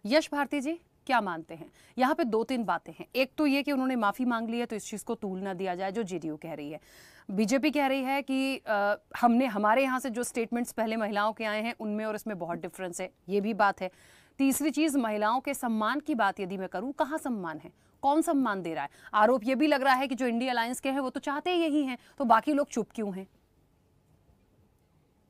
यश भारती जी क्या मानते हैं? यहाँ पे दो तीन बातें हैं। एक तो ये कि उन्होंने माफी मांग ली है तो इस चीज को तूल ना दिया जाए, जो जेडीयू कह रही है। बीजेपी कह रही है कि हमने हमारे यहाँ से जो स्टेटमेंट्स पहले महिलाओं के आए हैं उनमें और इसमें बहुत डिफरेंस है, ये भी बात है। तीसरी चीज, महिलाओं के सम्मान की बात यदि मैं करूं, कहाँ सम्मान है, कौन सम्मान दे रहा है? आरोप ये भी लग रहा है कि जो इंडिया अलायंस के हैं वो तो चाहते यही हैं, तो बाकी लोग चुप क्यों हैं?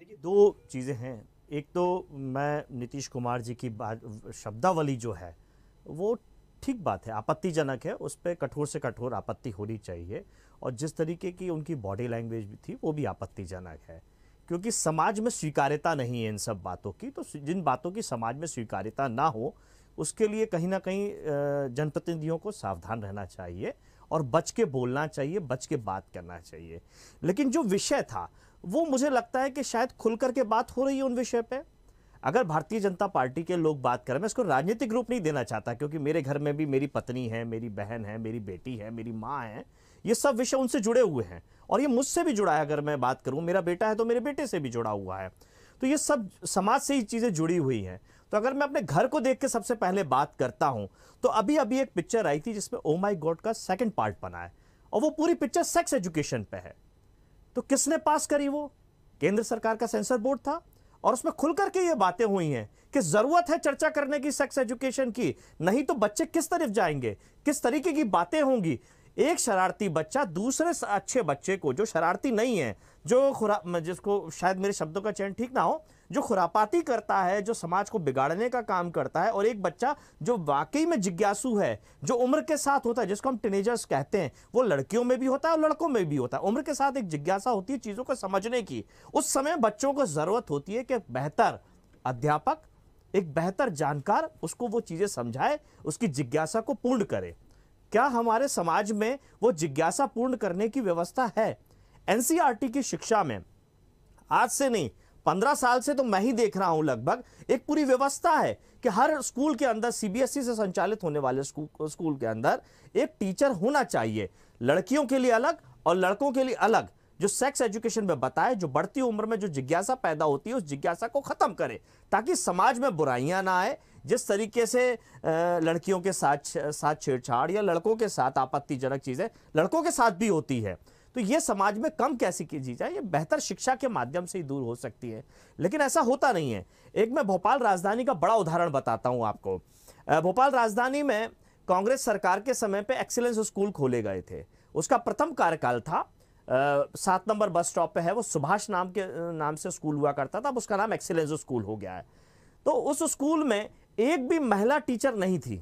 देखिए, दो चीज़ें हैं। एक तो मैं नीतीश कुमार जी की बात, शब्दावली जो है वो ठीक बात है, आपत्तिजनक है, उस पर कठोर से कठोर आपत्ति होनी चाहिए। और जिस तरीके की उनकी बॉडी लैंग्वेज भी थी वो भी आपत्तिजनक है, क्योंकि समाज में स्वीकार्यता नहीं है इन सब बातों की। तो जिन बातों की समाज में स्वीकार्यता ना हो उसके लिए कहीं ना कहीं जनप्रतिनिधियों को सावधान रहना चाहिए और बच के बोलना चाहिए, बच के बात करना चाहिए। लेकिन जो विषय था वो मुझे लगता है कि शायद खुल करके बात हो रही है उन विषय पे। अगर भारतीय जनता पार्टी के लोग बात करें, मैं इसको राजनीतिक रूप नहीं देना चाहता, क्योंकि मेरे घर में भी मेरी पत्नी है, मेरी बहन है, मेरी बेटी है, मेरी माँ है, ये सब विषय उनसे जुड़े हुए हैं और ये मुझसे भी जुड़ा है। अगर मैं बात करूं, मेरा बेटा है तो मेरे बेटे से भी जुड़ा हुआ है, तो ये सब समाज से ही चीज़ें जुड़ी हुई हैं। तो अगर मैं अपने घर को देख के सबसे पहले बात करता हूं, तो अभी अभी एक पिक्चर आई थी जिसमें ओ माई गॉड का सेकंड पार्ट बना है और वो पूरी पिक्चर सेक्स एजुकेशन पे है। तो किसने पास करी? वो केंद्र सरकार का सेंसर बोर्ड था और उसमें खुल करके ये बातें हुई हैं कि जरूरत है चर्चा करने की सेक्स एजुकेशन की, नहीं तो बच्चे किस तरफ जाएंगे, किस तरीके की बातें होंगी। एक शरारती बच्चा दूसरे अच्छे बच्चे को, जो शरारती नहीं है, जो जिसको शायद मेरे शब्दों का चयन ठीक ना हो, जो खुरापाती करता है, जो समाज को बिगाड़ने का काम करता है, और एक बच्चा जो वाकई में जिज्ञासु है, जो उम्र के साथ होता है, जिसको हम टीनेजर्स कहते हैं, वो लड़कियों में भी होता है और लड़कों में भी होता है। उम्र के साथ एक जिज्ञासा होती है चीजों को समझने की। उस समय बच्चों को जरूरत होती है कि बेहतर अध्यापक, एक बेहतर जानकार उसको वो चीजें समझाए, उसकी जिज्ञासा को पूर्ण करे। क्या हमारे समाज में वो जिज्ञासा पूर्ण करने की व्यवस्था है? एनसीईआरटी की शिक्षा में आज से नहीं, 15 साल से तो मैं ही देख रहा हूं लगभग, एक पूरी व्यवस्था है कि हर स्कूल के अंदर, सीबीएसई से संचालित होने वाले स्कूल के अंदर एक टीचर होना चाहिए, लड़कियों के लिए अलग और लड़कों के लिए अलग, जो सेक्स एजुकेशन में बताए, जो बढ़ती उम्र में जो जिज्ञासा पैदा होती है उस जिज्ञासा को खत्म करे, ताकि समाज में बुराइयां ना आए। जिस तरीके से लड़कियों के साथ छेड़छाड़ या लड़कों के साथ आपत्तिजनक चीजें लड़कों के साथ भी होती है, तो ये समाज में कम कैसे की जाए, ये बेहतर शिक्षा के माध्यम से ही दूर हो सकती है। लेकिन ऐसा होता नहीं है। एक मैं भोपाल राजधानी का बड़ा उदाहरण बताता हूं आपको। भोपाल राजधानी में कांग्रेस सरकार के समय पे एक्सीलेंस स्कूल खोले गए थे। उसका प्रथम कार्यकाल था, 7 नंबर बस स्टॉप पे है, वो सुभाष नाम से स्कूल हुआ करता था, अब उसका नाम एक्सीलेंस स्कूल हो गया है। तो उस स्कूल में एक भी महिला टीचर नहीं थी।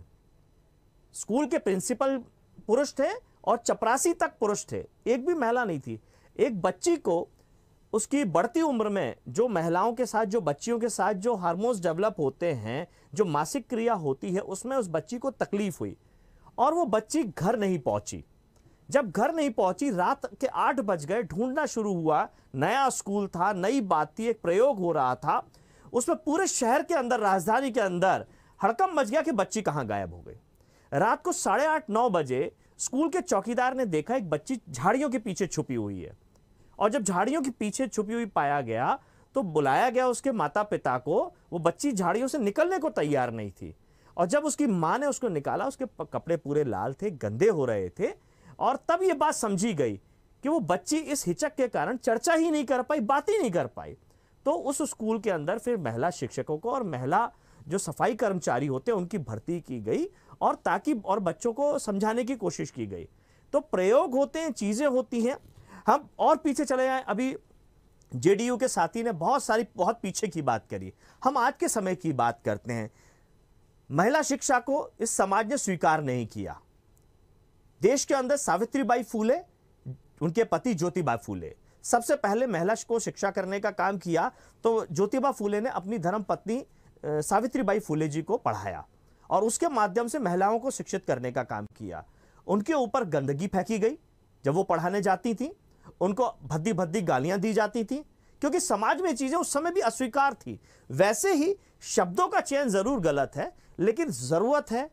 स्कूल के प्रिंसिपल पुरुष थे और चपरासी तक पुरुष थे, एक भी महिला नहीं थी। एक बच्ची को उसकी बढ़ती उम्र में जो महिलाओं के साथ, जो बच्चियों के साथ जो हार्मोन्स डेवलप होते हैं, जो मासिक क्रिया होती है, उसमें उस बच्ची को तकलीफ हुई और वो बच्ची घर नहीं पहुंची। जब घर नहीं पहुंची, रात के 8 बज गए, ढूंढना शुरू हुआ। नया स्कूल था, नई बात थी, एक प्रयोग हो रहा था, उसमें पूरे शहर के अंदर, राजधानी के अंदर हड़कंप मच गया कि बच्ची कहां गायब हो गई। रात को 8:30-9 बजे स्कूल के चौकीदार ने देखा एक बच्ची झाड़ियों के पीछे छुपी हुई है, और जब झाड़ियों के पीछे छुपी हुई पाया गया तो बुलाया गया उसके माता पिता को। वो बच्ची झाड़ियों से निकलने को तैयार नहीं थी, और जब उसकी मां ने उसको निकाला, उसके कपड़े पूरे लाल थे, गंदे हो रहे थे, और तब ये बात समझी गई कि वो बच्ची इस हिचक के कारण चर्चा ही नहीं कर पाई, बात ही नहीं कर पाई। तो उस स्कूल के अंदर फिर महिला शिक्षकों को और महिला जो सफाई कर्मचारी होते हैं उनकी भर्ती की गई, और ताकि और बच्चों को समझाने की कोशिश की गई। तो प्रयोग होते हैं, चीजें होती हैं। हम और पीछे चले जाएं, अभी जेडीयू के साथी ने बहुत पीछे की बात करी, हम आज के समय की बात करते हैं। महिला शिक्षा को इस समाज ने स्वीकार नहीं किया। देश के अंदर सावित्रीबाई फूले, उनके पति ज्योतिबा फूले, सबसे पहले महिला को शिक्षा करने का काम किया। तो ज्योतिबा फूले ने अपनी धर्म पत्नी सावित्रीबाई फूले जी को पढ़ाया और उसके माध्यम से महिलाओं को शिक्षित करने का काम किया। उनके ऊपर गंदगी फेंकी गई जब वो पढ़ाने जाती थी, उनको भद्दी भद्दी गालियां दी जाती थी, क्योंकि समाज में चीजें उस समय भी अस्वीकार थी। वैसे ही शब्दों का चयन जरूर गलत है, लेकिन जरूरत है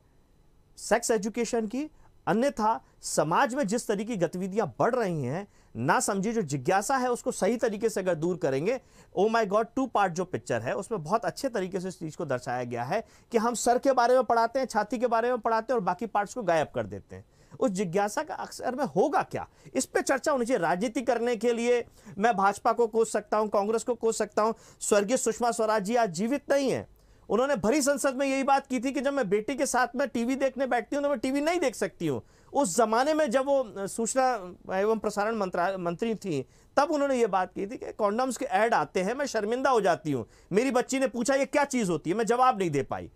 सेक्स एजुकेशन की। अन्यथा समाज में जिस तरह की गतिविधियां बढ़ रही हैं, ना समझी जो जिज्ञासा है उसको सही तरीके से अगर दूर करेंगे, ओ माय गॉड 2 पार्ट जो पिक्चर है उसमें बहुत अच्छे तरीके से इस चीज को दर्शाया गया है कि हम सर के बारे में पढ़ाते हैं, छाती के बारे में पढ़ाते हैं और बाकी पार्ट्स को गायब कर देते हैं। उस जिज्ञासा का अक्सर में होगा क्या, इस पे चर्चा होनी चाहिए। राजनीति करने के लिए मैं भाजपा को कोस सकता हूं, कांग्रेस को कोस सकता हूं। स्वर्गीय सुषमा स्वराज जी आज जीवित नहीं है, उन्होंने भरी संसद में यही बात की थी कि जब मैं बेटी के साथ में टीवी देखने बैठती हूं तो मैं टीवी नहीं देख सकती हूं। उस जमाने में जब वो सूचना एवं प्रसारण मंत्री थी तब उन्होंने ये बात की थी कि कॉन्डम्स के ऐड आते हैं, मैं शर्मिंदा हो जाती हूं। मेरी बच्ची ने पूछा ये क्या चीज होती है, मैं जवाब नहीं दे पाई।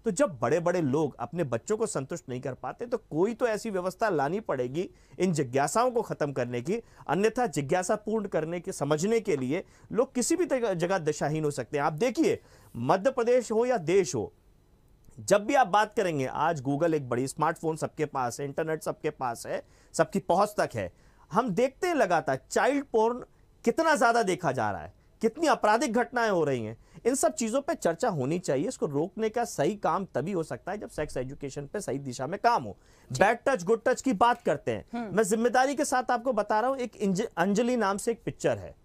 तो जब बड़े बड़े लोग अपने बच्चों को संतुष्ट नहीं कर पाते तो कोई तो ऐसी व्यवस्था लानी पड़ेगी इन जिज्ञासाओं को खत्म करने की, अन्यथा जिज्ञासा पूर्ण करने के समझने के लिए लोग किसी भी जगह दिशाहीन हो सकते हैं। आप देखिए मध्य प्रदेश हो या देश हो, जब भी आप बात करेंगे, आज गूगल एक बड़ी, स्मार्टफोन सबके पास है, इंटरनेट सबके पास है, सबकी पहुंच तक है। हम देखते हैं लगातार चाइल्ड पोर्न कितना ज्यादा देखा जा रहा है, कितनी आपराधिक घटनाएं हो रही हैं। इन सब चीजों पे चर्चा होनी चाहिए। इसको रोकने का सही काम तभी हो सकता है जब सेक्स एजुकेशन पे सही दिशा में काम हो। बैड टच गुड टच की बात करते हैं, मैं जिम्मेदारी के साथ आपको बता रहा हूं, एक अंजलि नाम से एक पिक्चर है,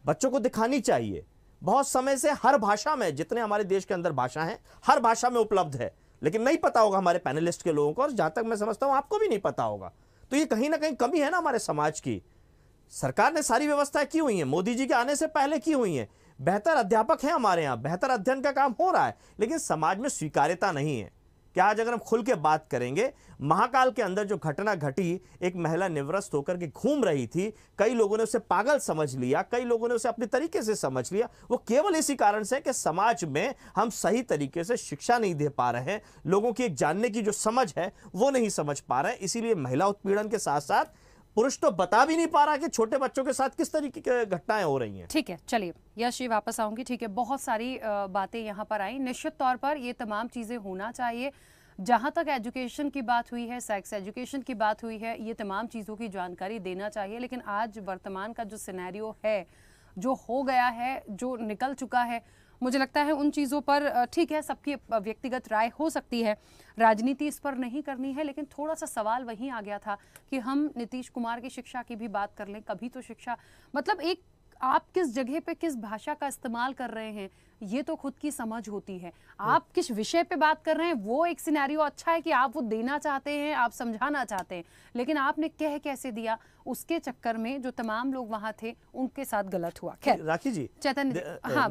बच्चों को दिखानी चाहिए। बहुत समय से हर भाषा में, जितने हमारे देश के अंदर भाषा हैं, हर भाषा में उपलब्ध है, लेकिन नहीं पता होगा हमारे पैनलिस्ट के लोगों को, और जहां तक मैं समझता हूं आपको भी नहीं पता होगा। तो ये कहीं ना कहीं कमी है ना हमारे समाज की। सरकार ने सारी व्यवस्थाएं की हुई हैं, मोदी जी के आने से पहले की हुई हैं, बेहतर अध्यापक हैं हमारे यहाँ, बेहतर अध्ययन का काम हो रहा है, लेकिन समाज में स्वीकार्यता नहीं है। क्या आज अगर हम खुल के बात करेंगे, महाकाल के अंदर जो घटना घटी, एक महिला निवृत्त होकर के घूम रही थी, कई लोगों ने उसे पागल समझ लिया, कई लोगों ने उसे अपने तरीके से समझ लिया। वो केवल इसी कारण से कि समाज में हम सही तरीके से शिक्षा नहीं दे पा रहे हैं, लोगों की एक जानने की जो समझ है वो नहीं समझ पा रहे हैं। इसीलिए महिला उत्पीड़न के साथ साथ पुरुष तो बता भी नहीं पा रहा कि छोटे बच्चों के साथ किस तरीके की घटनाएं हो रही हैं। ठीक है, चलिए यश जी वापस आऊंगी। ठीक है, बहुत सारी बातें यहाँ पर आई। निश्चित तौर पर ये तमाम चीज़ें होना चाहिए। जहाँ तक एजुकेशन की बात हुई है, सेक्स एजुकेशन की बात हुई है, ये तमाम चीज़ों की जानकारी देना चाहिए। लेकिन आज वर्तमान का जो सिनेरियो है, जो हो गया है, जो निकल चुका है, मुझे लगता है उन चीज़ों पर ठीक है, सबकी व्यक्तिगत राय हो सकती है, राजनीति इस पर नहीं करनी है। लेकिन थोड़ा सा सवाल वहीं आ गया था कि हम नीतीश कुमार की शिक्षा की भी बात कर लें। कभी तो शिक्षा मतलब एक आप किस जगह पे किस भाषा का इस्तेमाल कर रहे हैं, ये तो खुद की समझ होती है। आप किस विषय पे बात कर रहे हैं, वो एक सिनेरियो अच्छा है कि आप वो देना चाहते हैं, आप समझाना चाहते हैं, लेकिन आपने कह कैसे दिया, उसके चक्कर में जो तमाम लोग वहां थे उनके साथ गलत हुआ। खैर राखी जी, चैतन्य, हाँ,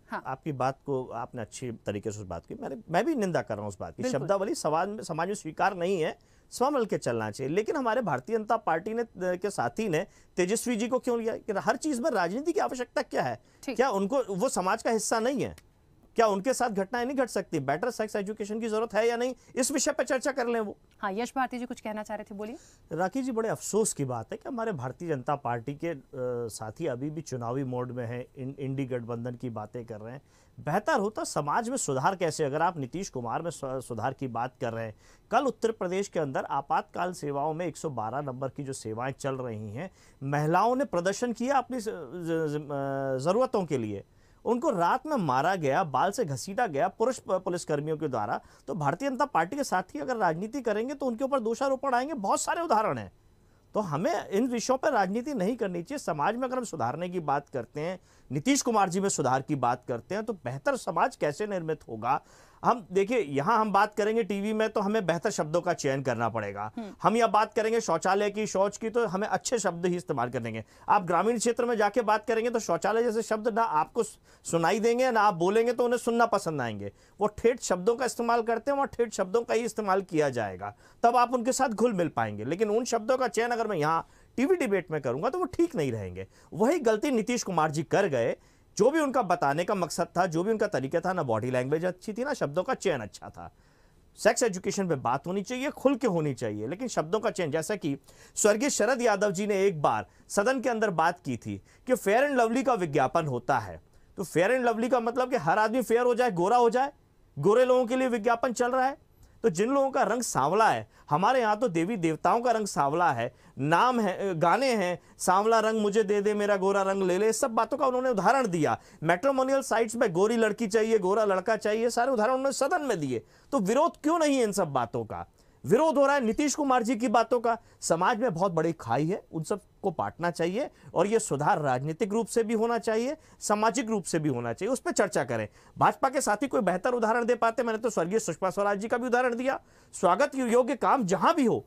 हाँ, आपकी बात को आपने अच्छी तरीके से उस बात की, मैं भी निंदा कर रहा हूँ उस बात की। शब्दावली समाज में स्वीकार नहीं है, समझ के चलना चाहिए। लेकिन हमारे भारतीय जनता पार्टी ने के साथी ने तेजस्वी जी को क्यों लिया कि हर चीज में राजनीति की आवश्यकता क्या है? क्या उनको वो समाज का हिस्सा नहीं है? क्या उनके साथ घटनाएं नहीं घट सकती? बेटर सेक्स एजुकेशन की जरूरत है या नहीं, इस विषय पर चर्चा कर लें वो। हाँ, यश भारती जी कुछ कहना चाह रहे थे, बोलिए। राखी जी, बड़े अफसोस की बात है कि हमारे भारतीय जनता पार्टी के साथी अभी भी चुनावी मोड में हैं, इंडी गठबंधन की बातें कर रहे हैं। बेहतर होता समाज में सुधार कैसे, अगर आप नीतीश कुमार में सुधार की बात कर रहे हैं, कल उत्तर प्रदेश के अंदर आपातकाल सेवाओं में 112 नंबर की जो सेवाएं चल रही हैं, महिलाओं ने प्रदर्शन किया अपनी जरूरतों के लिए, उनको रात में मारा गया, बाल से घसीटा गया पुरुष पुलिसकर्मियों के द्वारा। तो भारतीय जनता पार्टी के साथी अगर राजनीति करेंगे तो उनके ऊपर दोषारोपण आएंगे, बहुत सारे उदाहरण हैं। तो हमें इन विषयों पर राजनीति नहीं करनी चाहिए। समाज में अगर हम सुधारने की बात करते हैं, नीतीश कुमार जी में सुधार की बात करते हैं, तो बेहतर समाज कैसे निर्मित होगा? हम देखिए, यहाँ हम बात करेंगे टीवी में तो हमें बेहतर शब्दों का चयन करना पड़ेगा। हम यह बात करेंगे शौचालय की, शौच की, तो हमें अच्छे शब्द ही इस्तेमाल करेंगे। आप ग्रामीण क्षेत्र में जाके बात करेंगे तो शौचालय जैसे शब्द ना आपको सुनाई देंगे, ना आप बोलेंगे तो उन्हें सुनना पसंद आएंगे। वो ठेठ शब्दों का इस्तेमाल करते हैं, वहाँ ठेठ शब्दों का ही इस्तेमाल किया जाएगा, तब आप उनके साथ घुल मिल पाएंगे। लेकिन उन शब्दों का चयन अगर मैं यहाँ टीवी डिबेट में करूंगा तो वो ठीक नहीं रहेंगे। वही गलती नीतीश कुमार जी कर गए। जो भी उनका बताने का मकसद था, जो भी उनका तरीका था, ना बॉडी लैंग्वेज अच्छी थी, ना शब्दों का चयन अच्छा था। सेक्स एजुकेशन पे बात होनी चाहिए, खुल के होनी चाहिए, लेकिन शब्दों का चयन, जैसा कि स्वर्गीय शरद यादव जी ने एक बार सदन के अंदर बात की थी कि फेयर एंड लवली का विज्ञापन होता है, तो फेयर एंड लवली का मतलब कि हर आदमी फेयर हो जाए, गोरा हो जाए, गोरे लोगों के लिए विज्ञापन चल रहा है। तो जिन लोगों का रंग सांवला है, हमारे यहाँ तो देवी देवताओं का रंग सांवला है, नाम है, गाने हैं, सांवला रंग मुझे दे दे मेरा गोरा रंग ले ले, सब बातों का उन्होंने उदाहरण दिया। मैट्रिमोनियल साइट्स में गोरी लड़की चाहिए, गोरा लड़का चाहिए, सारे उदाहरण उन्होंने सदन में दिए। तो विरोध क्यों नहीं है इन सब बातों का? विरोध हो रहा है नीतीश कुमार जी की बातों का। समाज में बहुत बड़ी खाई है, उन सबको बांटना चाहिए और ये सुधार राजनीतिक रूप से भी होना चाहिए, सामाजिक रूप से भी होना चाहिए, उस पर चर्चा करें। भाजपा के साथी कोई बेहतर उदाहरण दे पाते? मैंने तो स्वर्गीय सुषमा स्वराज जी का भी उदाहरण दिया। स्वागत योग्य काम जहां भी हो,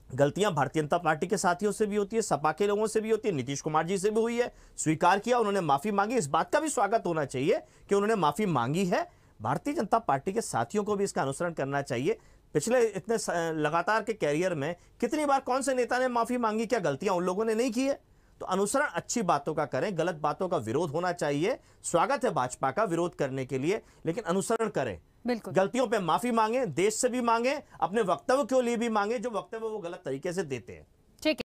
गलतियां भारतीय जनता पार्टी के साथियों से भी होती है, सपा के लोगों से भी होती है, नीतीश कुमार जी से भी हुई है, स्वीकार किया, उन्होंने माफी मांगी। इस बात का भी स्वागत होना चाहिए कि उन्होंने माफी मांगी है। भारतीय जनता पार्टी के साथियों को भी इसका अनुसरण करना चाहिए। पिछले इतने लगातार के कैरियर में कितनी बार कौन से नेता ने माफी मांगी? क्या गलतियां उन लोगों ने नहीं की है? तो अनुसरण अच्छी बातों का करें, गलत बातों का विरोध होना चाहिए। स्वागत है भाजपा का विरोध करने के लिए, लेकिन अनुसरण करें, बिल्कुल। गलतियों पे माफी मांगे, देश से भी मांगे, अपने वक्तव्य के लिए भी मांगे जो वक्तव्य वो गलत तरीके से देते हैं। ठीक है।